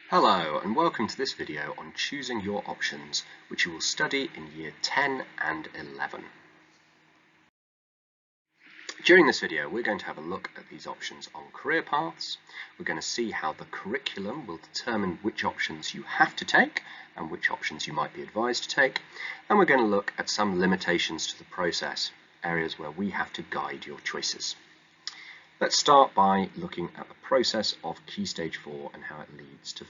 Hello and welcome to this video on choosing your options, which you will study in Year 10 and 11. During this video we're going to have a look at these options on career paths. We're going to see how the curriculum will determine which options you have to take and which options you might be advised to take, and we're going to look at some limitations to the process, areas where we have to guide your choices. Let's start by looking at the process of Key Stage 4 and how it leads to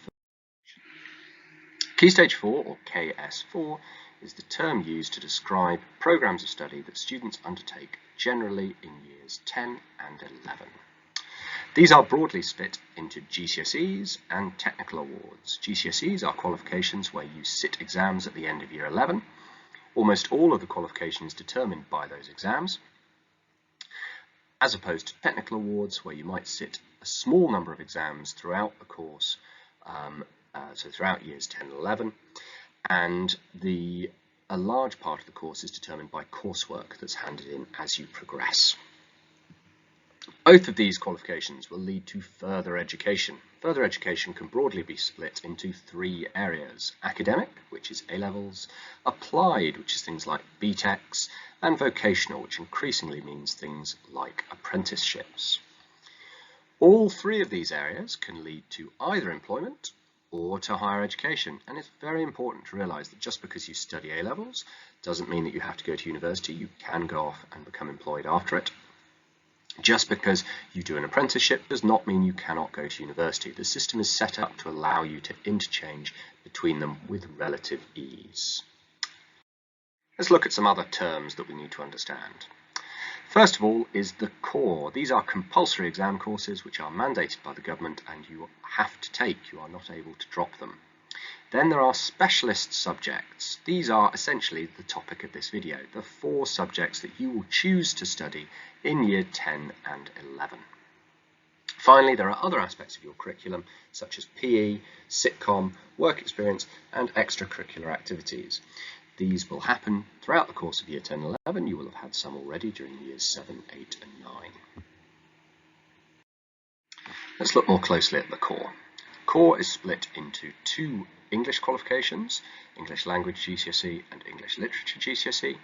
Key Stage 4, or KS4, is the term used to describe programs of study that students undertake generally in years 10 and 11. These are broadly split into GCSEs and technical awards. GCSEs are qualifications where you sit exams at the end of year 11. Almost all of the qualification is determined by those exams, as opposed to technical awards where you might sit a small number of exams throughout the course, so throughout years 10 and 11, and a large part of the course is determined by coursework that's handed in as you progress. Both of these qualifications will lead to further education. Further education can broadly be split into three areas: academic, which is A-levels, applied, which is things like BTECs, and vocational, which increasingly means things like apprenticeships. All three of these areas can lead to either employment or to higher education, and it's very important to realise that just because you study A-levels doesn't mean that you have to go to university. You can go off and become employed after it. Just because you do an apprenticeship does not mean you cannot go to university. The system is set up to allow you to interchange between them with relative ease. Let's look at some other terms that we need to understand. First of all is the core. These are compulsory exam courses which are mandated by the government and you have to take. You are not able to drop them. Then there are specialist subjects. These are essentially the topic of this video, the 4 subjects that you will choose to study in year 10 and 11. Finally, there are other aspects of your curriculum such as PE, sitcom, work experience and extracurricular activities. These will happen throughout the course of year 10 and 11. You will have had some already during years 7, 8 and 9. Let's look more closely at the core. Core is split into 2 English qualifications, English Language GCSE and English Literature GCSE,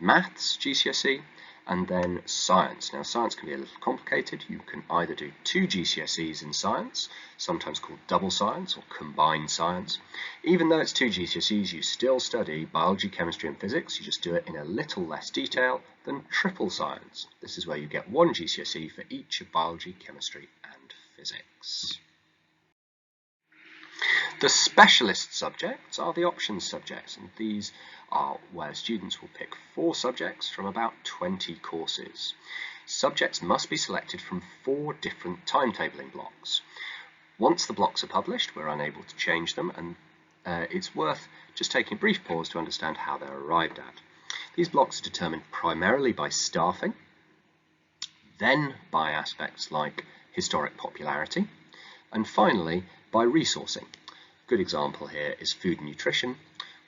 Maths GCSE, and then Science. Now Science can be a little complicated. You can either do 2 GCSEs in Science, sometimes called double science or combined science. Even though it's 2 GCSEs, you still study biology, chemistry and physics. You just do it in a little less detail than triple science. This is where you get 1 GCSE for each of biology, chemistry and physics. The specialist subjects are the options subjects, and these are where students will pick 4 subjects from about 20 courses. Subjects must be selected from 4 different timetabling blocks. Once the blocks are published, we're unable to change them, and it's worth just taking a brief pause to understand how they're arrived at. These blocks are determined primarily by staffing, then by aspects like historic popularity, and finally by resourcing. A good example here is food and nutrition.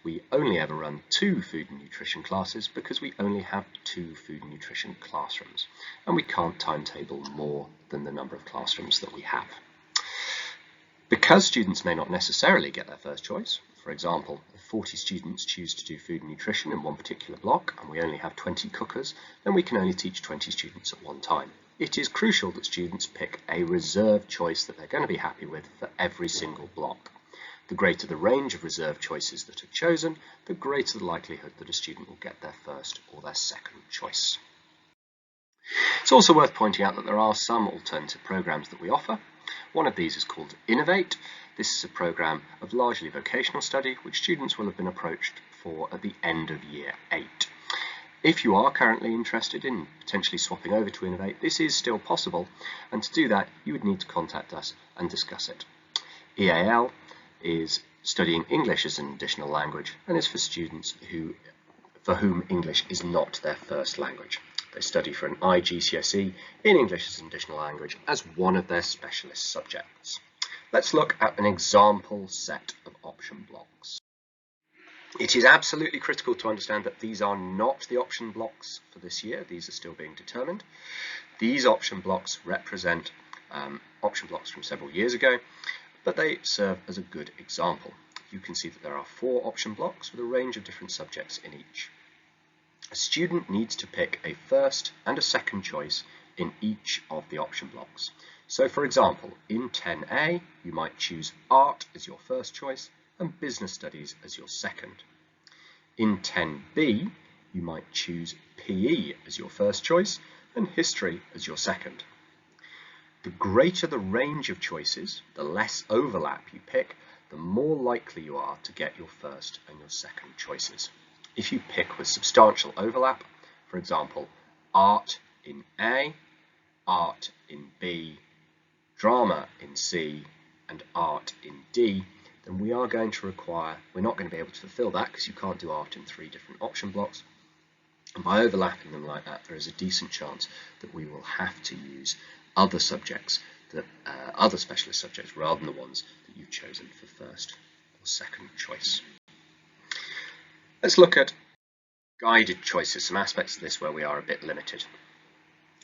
We only ever run 2 food and nutrition classes because we only have 2 food and nutrition classrooms, and we can't timetable more than the number of classrooms that we have. Because students may not necessarily get their first choice, for example, if 40 students choose to do food and nutrition in one particular block and we only have 20 cookers, then we can only teach 20 students at one time. It is crucial that students pick a reserved choice that they're going to be happy with for every single block. The greater the range of reserved choices that are chosen, the greater the likelihood that a student will get their first or their second choice. It's also worth pointing out that there are some alternative programs that we offer. One of these is called Innovate. This is a program of largely vocational study which students will have been approached for at the end of year 8. If you are currently interested in potentially swapping over to Innovate, this is still possible, and to do that you would need to contact us and discuss it. EAL is studying English as an additional language and is for students for whom English is not their first language. They study for an IGCSE in English as an additional language as one of their specialist subjects. Let's look at an example set of option blocks. It is absolutely critical to understand that these are not the option blocks for this year. These are still being determined. These option blocks represent option blocks from several years ago. but they serve as a good example. You can see that there are 4 option blocks with a range of different subjects in each. A student needs to pick a first and a second choice in each of the option blocks. So for example, in 10A, you might choose art as your first choice and business studies as your second. In 10B, you might choose PE as your first choice and history as your second. The greater the range of choices, the less overlap you pick, the more likely you are to get your first and your second choices. If you pick with substantial overlap, for example, art in A, art in B, drama in C, and art in D, then we're not going to be able to fulfill that because you can't do art in 3 different option blocks. And by overlapping them like that, there is a decent chance that we will have to use other subjects, other specialist subjects, rather than the ones that you've chosen for first or second choice. Let's look at guided choices, some aspects of this where we are a bit limited.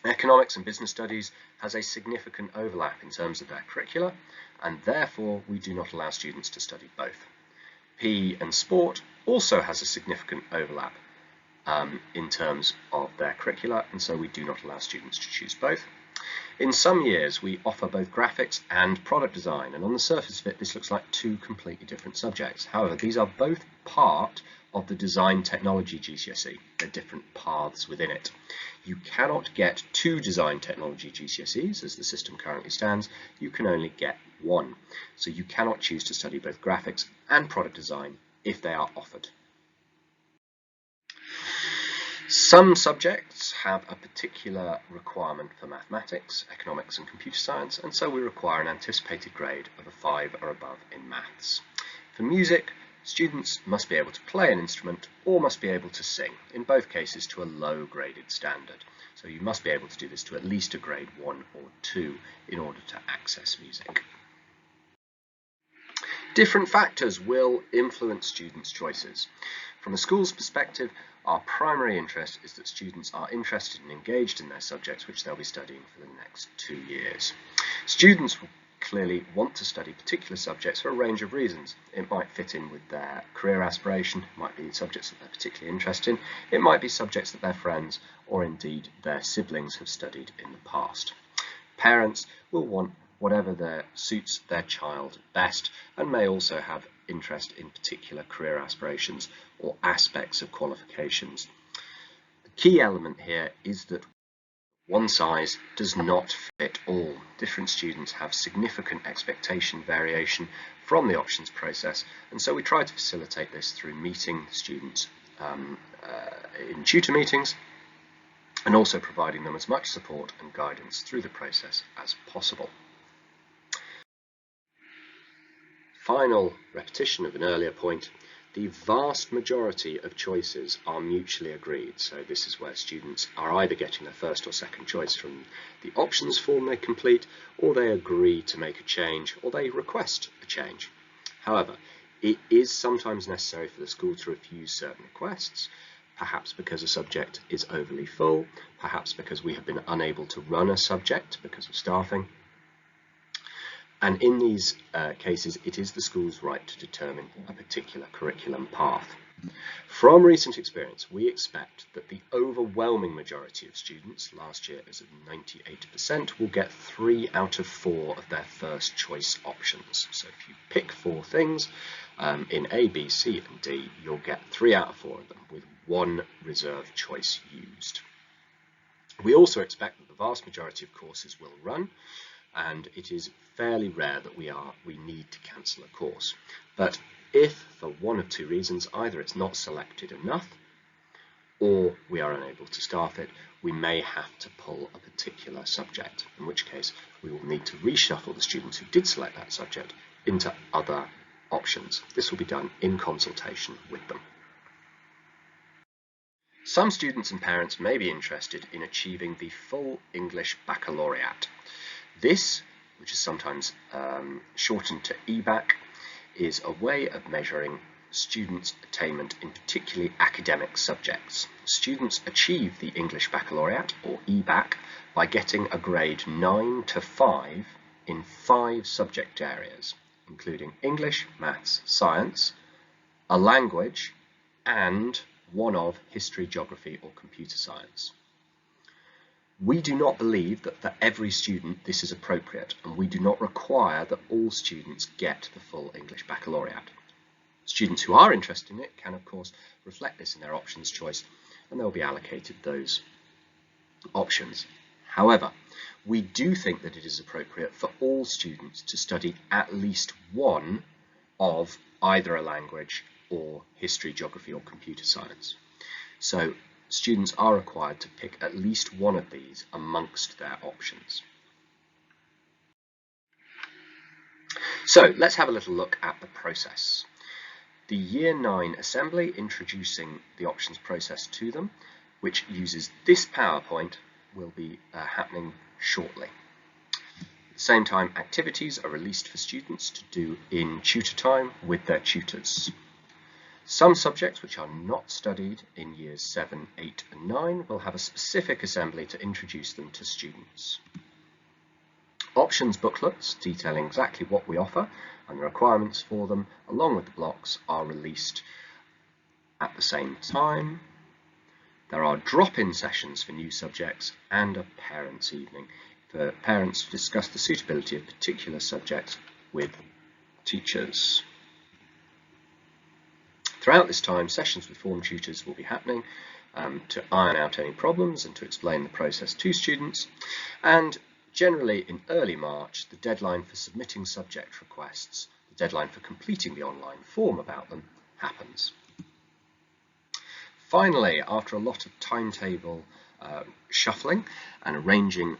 Economics and business studies has a significant overlap in terms of their curricula, and therefore we do not allow students to study both. PE and sport also has a significant overlap in terms of their curricula, and so we do not allow students to choose both. In some years, we offer both graphics and product design, and on the surface of it, this looks like 2 completely different subjects. However, these are both part of the design technology GCSE. They're different paths within it. You cannot get 2 design technology GCSEs as the system currently stands. You can only get 1. So you cannot choose to study both graphics and product design if they are offered. Some subjects have a particular requirement for mathematics, economics and computer science, and so we require an anticipated grade of a 5 or above in maths. For music, students must be able to play an instrument or must be able to sing, in both cases to a low graded standard. So you must be able to do this to at least a grade 1 or 2 in order to access music. Different factors will influence students' choices. From a school's perspective, our primary interest is that students are interested and engaged in their subjects which they'll be studying for the next 2 years. Students will clearly want to study particular subjects for a range of reasons. It might fit in with their career aspiration, it might be subjects that they're particularly interested in, it might be subjects that their friends or indeed their siblings have studied in the past. Parents will want whatever suits their child best and may also have interest in particular career aspirations or aspects of qualifications. The key element here is that one size does not fit all. Different students have significant expectation variation from the options process, and so we try to facilitate this through meeting students in tutor meetings and also providing them as much support and guidance through the process as possible. Final repetition of an earlier point, the vast majority of choices are mutually agreed. So this is where students are either getting their first or second choice from the options form they complete, or they agree to make a change, or they request a change. However, it is sometimes necessary for the school to refuse certain requests, perhaps because a subject is overly full, perhaps because we have been unable to run a subject because of staffing. And in these cases, it is the school's right to determine a particular curriculum path. From recent experience, we expect that the overwhelming majority of students, last year it was 98%, will get 3 out of 4 of their first choice options. So if you pick 4 things in A, B, C and D, you'll get 3 out of 4 of them with 1 reserve choice used. We also expect that the vast majority of courses will run, and it is fairly rare that we need to cancel a course. But if for one of 2 reasons, either it's not selected enough or we are unable to staff it, we may have to pull a particular subject, in which case we will need to reshuffle the students who did select that subject into other options. This will be done in consultation with them. Some students and parents may be interested in achieving the full English baccalaureate. This, which is sometimes shortened to EBAC, is a way of measuring students' attainment in particularly academic subjects. Students achieve the English baccalaureate, or EBAC, by getting a grade 9 to 5 in 5 subject areas. including English, Maths, Science, a language, and one of History, Geography, or Computer Science. We do not believe that for every student this is appropriate, and we do not require that all students get the full English Baccalaureate. Students who are interested in it can, of course, reflect this in their options choice, and they'll be allocated those options. However, we do think that it is appropriate for all students to study at least one of either a language or history, geography, or computer science. So students are required to pick at least one of these amongst their options. So let's have a little look at the process. The Year 9 Assembly introducing the options process to them, which uses this PowerPoint, will be happening shortly. At the same time, activities are released for students to do in tutor time with their tutors. Some subjects which are not studied in years 7, 8 and 9 will have a specific assembly to introduce them to students. Options booklets detailing exactly what we offer and the requirements for them, along with the blocks, are released at the same time. There are drop-in sessions for new subjects and a parents' evening for parents to discuss the suitability of particular subjects with teachers. Throughout this time, sessions with form tutors will be happening to iron out any problems and to explain the process to students. And generally in early March, the deadline for submitting subject requests, the deadline for completing the online form about them, happens. Finally, after a lot of timetable shuffling and arranging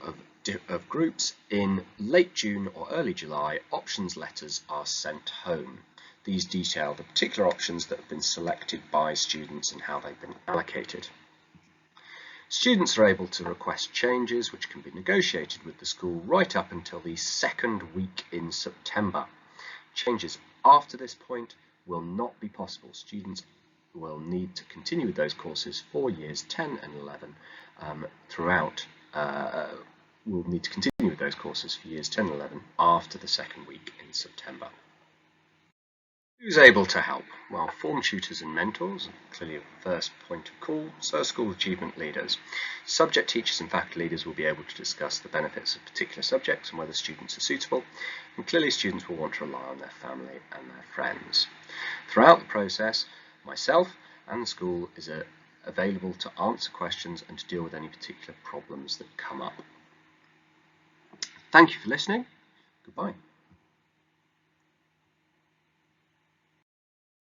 of groups, in late June or early July, options letters are sent home. These detail the particular options that have been selected by students and how they've been allocated. Students are able to request changes which can be negotiated with the school right up until the second week in September. Changes after this point will not be possible. Students will need to continue with those courses for years 10 and 11 we'll need to continue with those courses for years 10 and 11 after the second week in September. Who's able to help? Well, form tutors and mentors are clearly a first point of call, so are school achievement leaders. Subject teachers and faculty leaders will be able to discuss the benefits of particular subjects and whether students are suitable, and clearly students will want to rely on their family and their friends. Throughout the process, myself and the school is available to answer questions and to deal with any particular problems that come up. Thank you for listening. Goodbye.